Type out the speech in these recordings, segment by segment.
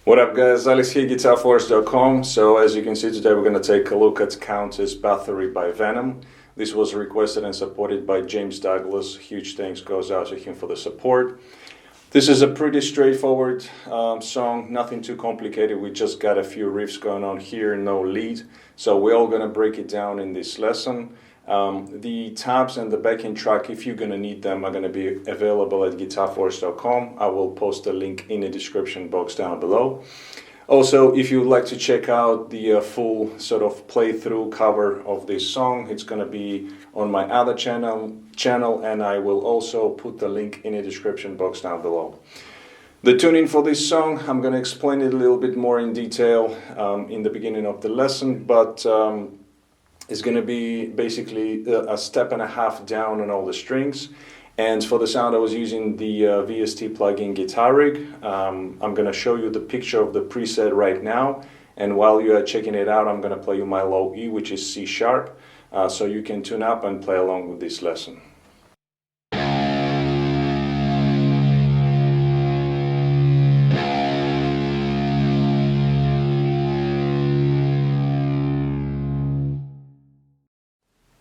What up guys, Alex here, GuitarForce.com. So as you can see today we're going to take a look at Countess Bathory by Venom. This was requested and supported by James Douglas. Huge thanks goes out to him for the support. This is a pretty straightforward song, nothing too complicated. We just got a few riffs going on here, no lead. So we're all going to break it down in this lesson. The tabs and the backing track, if you're going to need them, are going to be available at GuitarForce.com. I will post a link in the description box down below. Also, if you would like to check out the full sort of playthrough cover of this song, it's going to be on my other channel, and I will also put the link in the description box down below. The tuning for this song, I'm going to explain it a little bit more in detail in the beginning of the lesson, but it's going to be basically a step and a half down on all the strings. And for the sound I was using the VST plugin Guitar Rig. I'm going to show you the picture of the preset right now, and while you are checking it out I'm going to play you my low E, which is C sharp, so you can tune up and play along with this lesson.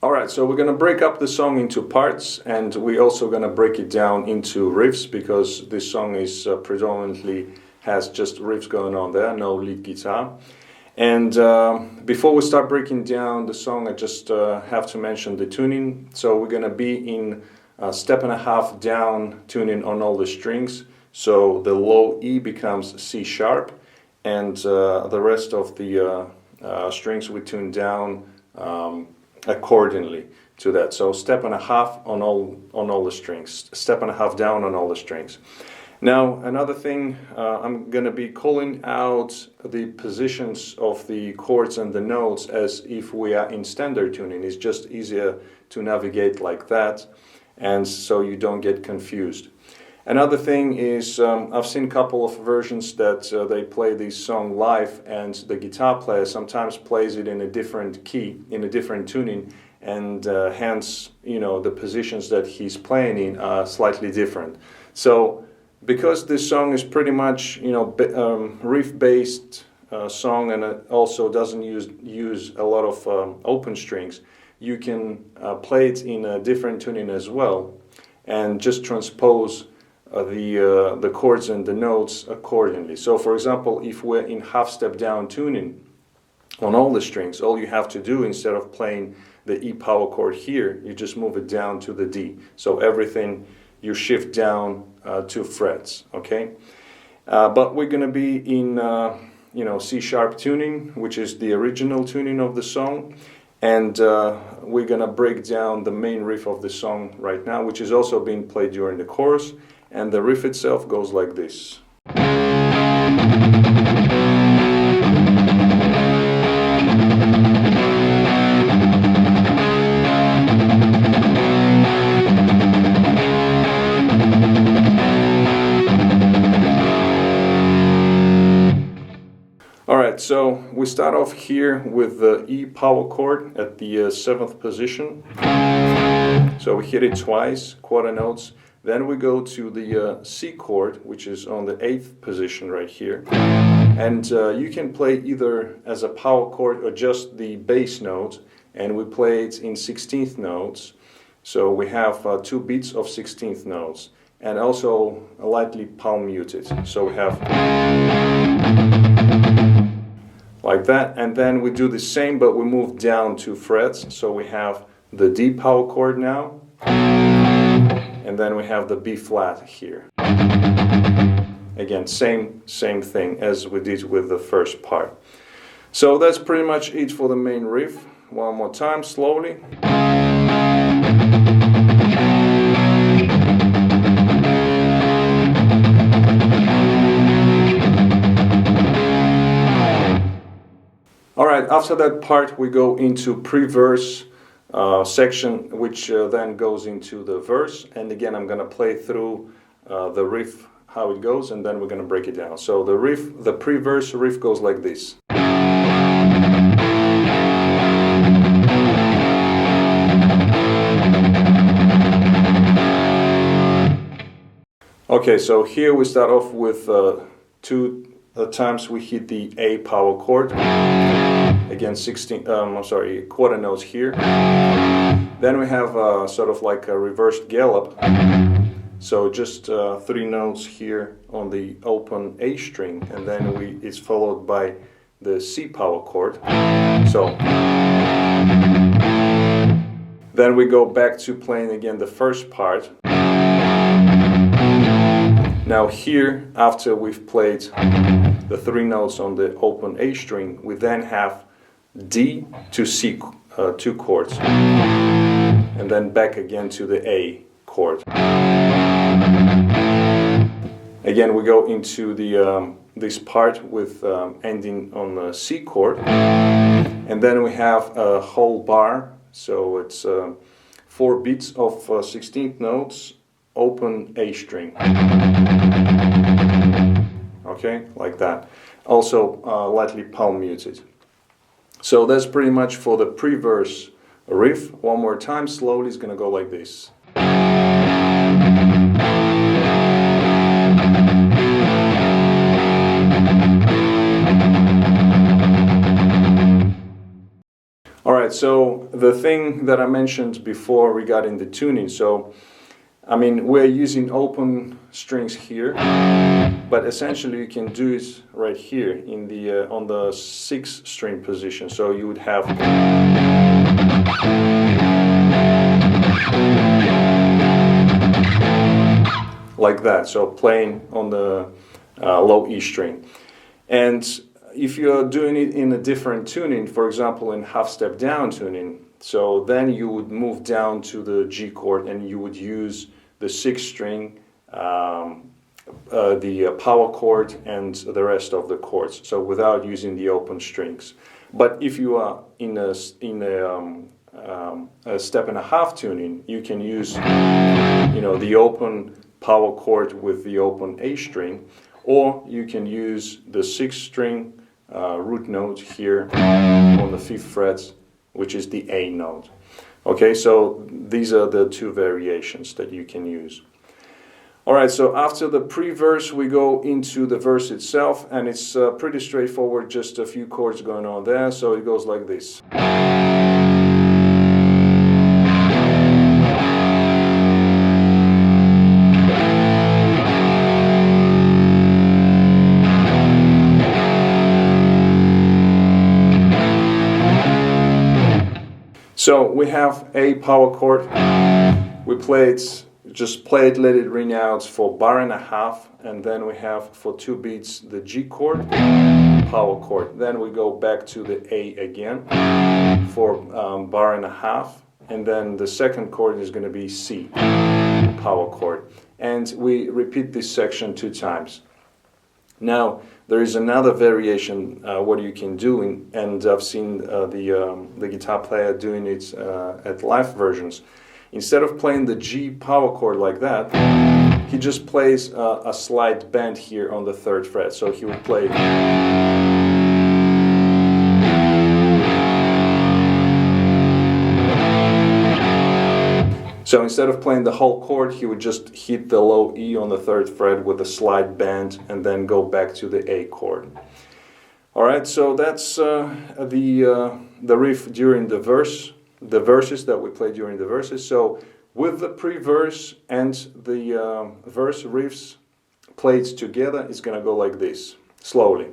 Alright, so we're going to break up the song into parts, and we're also going to break it down into riffs, because this song is predominantly has just riffs going on there, no lead guitar. And before we start breaking down the song, I just have to mention the tuning. So we're going to be in a step and a half down tuning on all the strings. So the low E becomes C sharp, and the rest of the strings we tune down accordingly to that. So step and a half on all the strings, step and a half down on all the strings. Now another thing, I'm going to be calling out the positions of the chords and the notes as if we are in standard tuning. It's just easier to navigate like that, and so you don't get confused. Another thing is, I've seen a couple of versions that they play this song live, and the guitar player sometimes plays it in a different key, in a different tuning, and hence, you know, the positions that he's playing in are slightly different. So, because this song is pretty much, you know, riff-based song, and it also doesn't use a lot of open strings, you can play it in a different tuning as well, and just transpose the chords and the notes accordingly. So for example, if we're in half step down tuning on all the strings, all you have to do, instead of playing the E power chord here, you just move it down to the D. So everything you shift down 2 frets, okay? But we're going to be in you know, C sharp tuning, which is the original tuning of the song, and we're going to break down the main riff of the song right now, which is also being played during the chorus. And the riff itself goes like this. Alright, so we start off here with the E power chord at the 7th position. So we hit it twice, quarter notes. Then we go to the C chord, which is on the 8th position right here. And you can play either as a power chord or just the bass note, and we play it in 16th notes. So we have 2 beats of 16th notes, and also lightly palm muted. So we have like that, and then we do the same, but we move down 2 frets. So we have the D power chord now, and then we have the B flat here. Again, same thing as we did with the first part. So that's pretty much it for the main riff. One more time, slowly. Alright, after that part we go into pre-verse section, which then goes into the verse, and again I'm going to play through the riff, how it goes, and then we're going to break it down. So the riff, the pre-verse riff goes like this. Okay, so here we start off with two times we hit the A power chord. Again, quarter notes here. Then we have sort of like a reversed gallop. So just 3 notes here on the open A string, and then it's followed by the C power chord. So then we go back to playing again the first part. Now here, after we've played the 3 notes on the open A string, we then have D to C 2 chords, and then back again to the A chord. Again, we go into the this part with ending on the C chord, and then we have a whole bar. So it's 4 beats of 16th notes, open A string. Okay, like that. Also lightly palm muted. So that's pretty much for the pre-verse riff. One more time, slowly, it's gonna go like this. Alright, so the thing that I mentioned before regarding the tuning, so I mean we're using open strings here, but essentially you can do it right here in the on the 6th string position. So you would have like that, so playing on the low E string. And if you're doing it in a different tuning, for example in half step down tuning, so then you would move down to the G chord and you would use the 6th string, the power chord and the rest of the chords, so without using the open strings. But if you are in a step and a half tuning, you can use the open power chord with the open A string, or you can use the 6th string root note here on the 5th fret, which is the A note. Okay, so these are the 2 variations that you can use. Alright, so after the pre-verse we go into the verse itself, and it's pretty straightforward, just a few chords going on there, so it goes like this. So we have A power chord, we just play it, let it ring out for bar and a half, and then we have for 2 beats the G chord, power chord. Then we go back to the A again for bar and a half, and then the 2nd chord is going to be C, power chord. And we repeat this section 2 times. Now, there is another variation what you can do, and I've seen the guitar player doing it at live versions. Instead of playing the G power chord like that, he just plays a slight bend here on the 3rd fret. So he would play. So instead of playing the whole chord, he would just hit the low E on the 3rd fret with a slight bend and then go back to the A chord. Alright, so that's the riff during the verses that we play during the verses. So with the pre-verse and the verse riffs played together, it's going to go like this, slowly.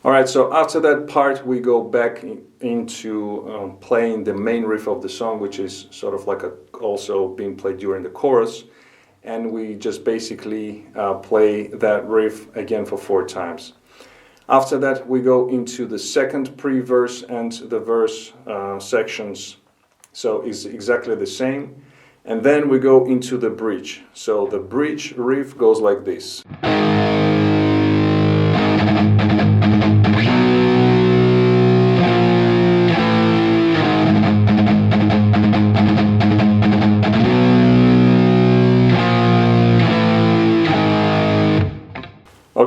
Alright, so after that part we go back into playing the main riff of the song, which is sort of like also being played during the chorus, and we just basically play that riff again for 4 times. After that we go into the 2nd pre-verse and the verse sections, so it's exactly the same, and then we go into the bridge. So the bridge riff goes like this.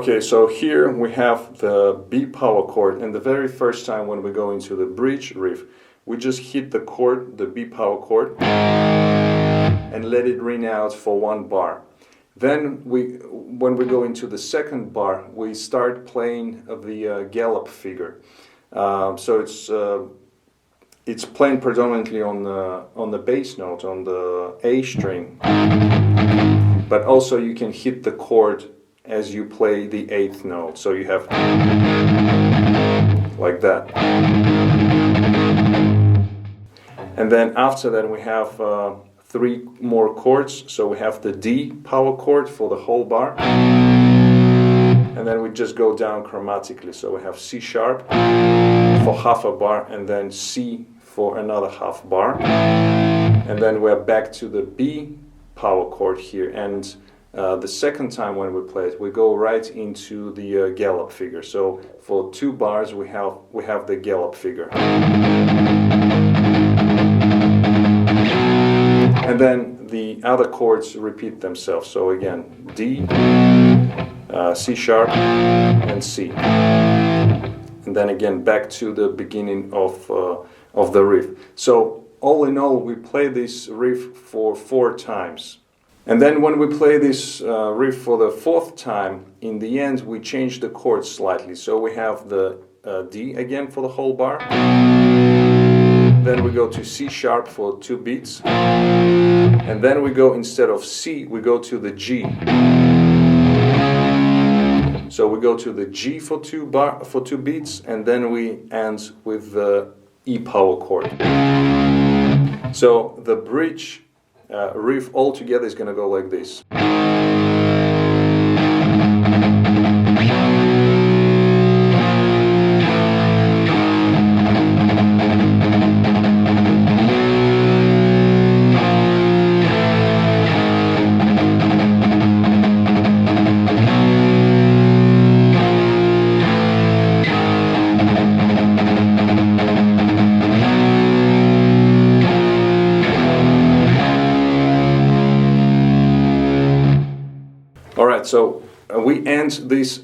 Okay, so here we have the B power chord, and the very first time when we go into the bridge riff, we just hit the chord, the B power chord, and let it ring out for 1 bar. Then when we go into the second bar, we start playing the gallop figure. So it's playing predominantly on the bass note, on the A string, but also you can hit the chord as you play the 8th note. So you have like that. And then after that we have 3 more chords. So we have the D power chord for the whole bar, and then we just go down chromatically. So we have C sharp for half a bar, and then C for another half bar, and then we're back to the B power chord here. And the second time when we play it, we go right into the gallop figure. So for 2 bars we have the gallop figure. And then the other chords repeat themselves. So again, D, C sharp, and C. And then again back to the beginning of the riff. So all in all, we play this riff for 4 times. And then when we play this riff for the 4th time, in the end we change the chords slightly. So we have the D again for the whole bar. Then we go to C sharp for 2 beats. And then we go, instead of C, we go to the G. So we go to the G for 2 beats, and then we end with the E power chord. So the bridge riff altogether is going to go like this. Alright, so we end this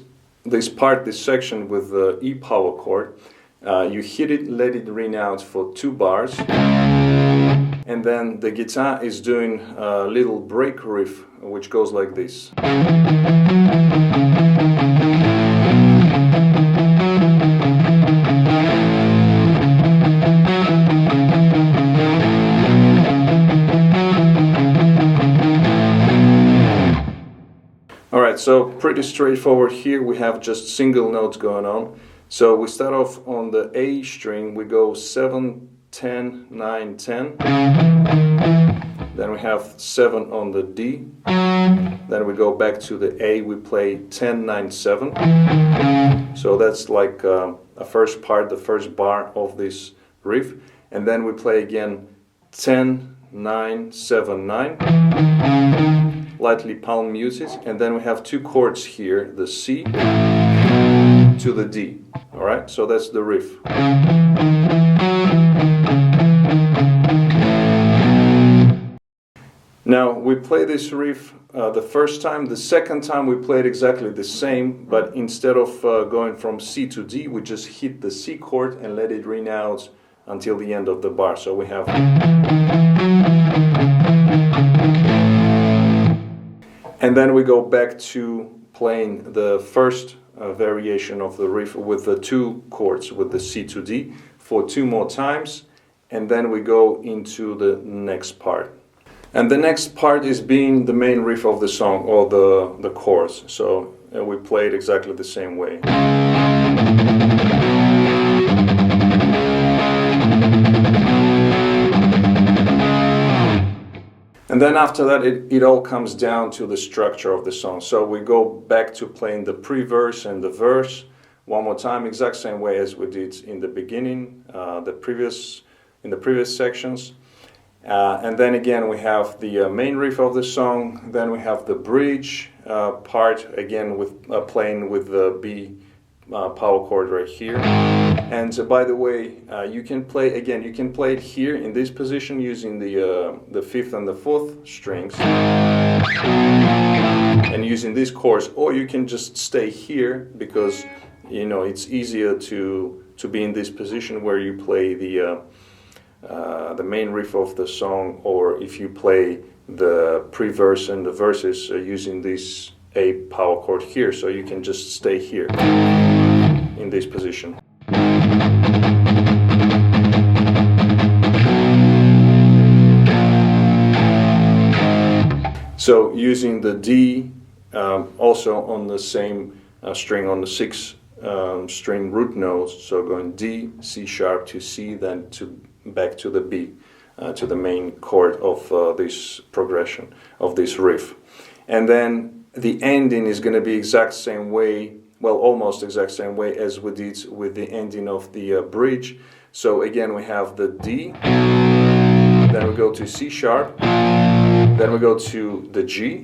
section with the E power chord. You hit it, let it ring out for 2 bars, and then the guitar is doing a little break riff which goes like this. Alright, so pretty straightforward here. We have just single notes going on. So we start off on the A string, we go 7, 10, 9, 10. Then we have 7 on the D. Then we go back to the A, we play 10, 9, 7. So that's like a first part, the first bar of this riff. And then we play again 10, 9, 7, 9. Lightly palm muted, and then we have 2 chords here, the C to the D. Alright, so that's the riff. Now we play this riff the first time. The second time we played exactly the same, but instead of going from C to D, we just hit the C chord and let it ring out until the end of the bar. So we have, and then we go back to playing the first variation of the riff with the 2 chords, with the C to D, for 2 more times, and then we go into the next part. And the next part is being the main riff of the song, or the chorus. So we play it exactly the same way. And then after that, it all comes down to the structure of the song. So we go back to playing the pre-verse and the verse one more time, exact same way as we did in the beginning, in the previous sections. And then again we have the main riff of the song. Then we have the bridge part, again with playing with the B power chord right here. And by the way, you can play it here in this position using the 5th and the 4th strings. and using these chords, or you can just stay here because it's easier to be in this position where you play the main riff of the song, or if you play the pre-verse and the verses using this A power chord here, so you can just stay here in this position. So using the D also on the same string, on the 6 string root notes, so going D, C sharp to C, then back to the B, to the main chord of this progression, of this riff. And then the ending is going to be exact same way, well, almost exact same way as we did with the ending of the bridge. So again, we have the D, then we go to C sharp, then we go to the G,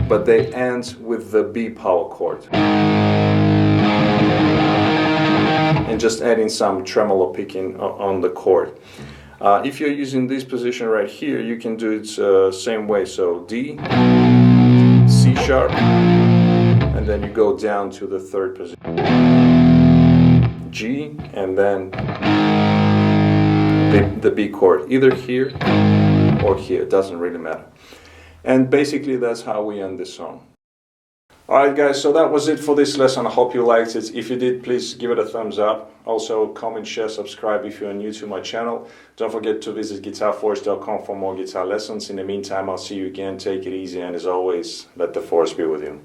but they end with the B power chord. And just adding some tremolo picking on the chord. If you're using this position right here, you can do it same way. So D, C sharp, and then you go down to the 3rd position. G, and then the B chord, either here or here, it doesn't really matter. And basically that's how we end this song. Alright guys, so that was it for this lesson. I hope you liked it. If you did, please give it a thumbs up. Also comment, share, subscribe if you are new to my channel. Don't forget to visit GuitarForce.com for more guitar lessons. In the meantime, I'll see you again. Take it easy, and as always, let the force be with you.